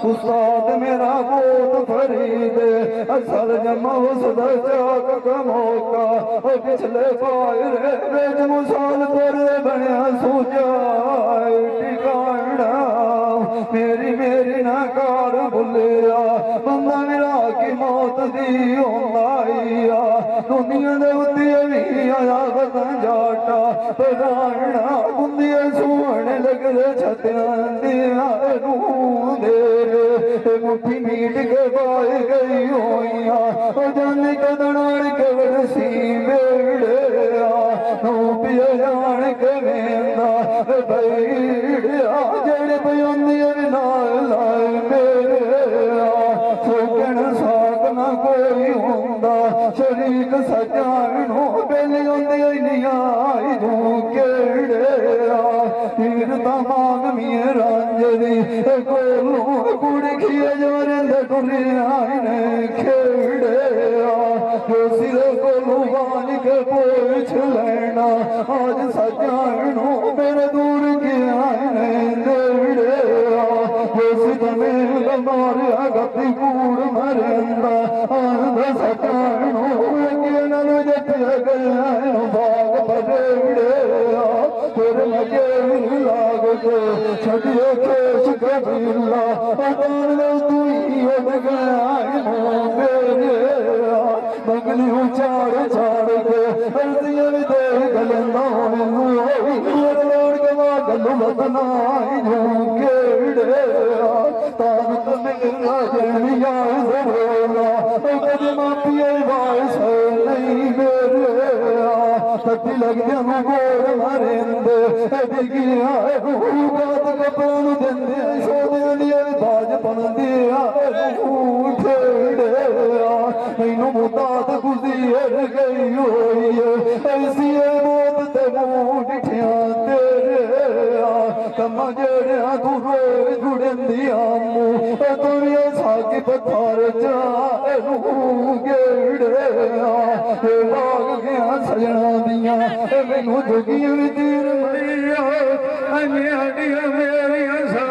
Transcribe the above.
उस्ताद मेरा बहुत फरीद असल जमा उसदा चाक का मौका पिछले पायरे बेच मुसाल पर बनया सूझा ठिकाना मेरी मेरी ना कार भुलिया बंदा मेरा की मौत दी होंदा दुनिया दे उत्ते भी आया बदन जाटा पराना बुंदिया सोहने लगदे छत्तियां दिया दे मुट्ठी मीट के पाए गई होइया जाने कदनार के बरसी बेड़िया नू पिया जान के वेंदा बैड़िया जेड़े पयोंदिया नाल लाए मेरे सोकण साक ना कोई होंदा शरीक सजानो बेली होंदी नहीं आई तू केड़े तीर तमाग मिए रांजरी कोलू कुड़ी खिए जोरेंदे टुरी आईने खेड़े सिरे कोलू बानी के पूछ लेना आज सजानो मेरे दूर की आईने नेड़े तमें मारिया गति कूड़ मरेंदा आंदा सजानो जटिया गया बाग परेड़े तेरे मजे लाग के छड़िए केश कबीला तू ही उड़ गया बगली उचार छाड़ के हल्दिया भी दे गलना लौड़ के गलू बदना केड़े तारत मेरा जनिया जरोला कदमा पिए वाइस नहीं मेरे सती लग गया गोर मरेंदे दिगिया बात कपन देंदे सोने लिए बाज बनदिया ठेड़े मैनू मुताद गुजर गई होई ऐसी मौत ते मुंह डिठिया तेरे कमा जेड़िया तू रोज जुड़ेंदिया मुंह दुनिया साकी पत्थर चालू गेड़े लाग गया सजना दिया मैनू जोगियां तीर मरिया मेरिया मेरिया सा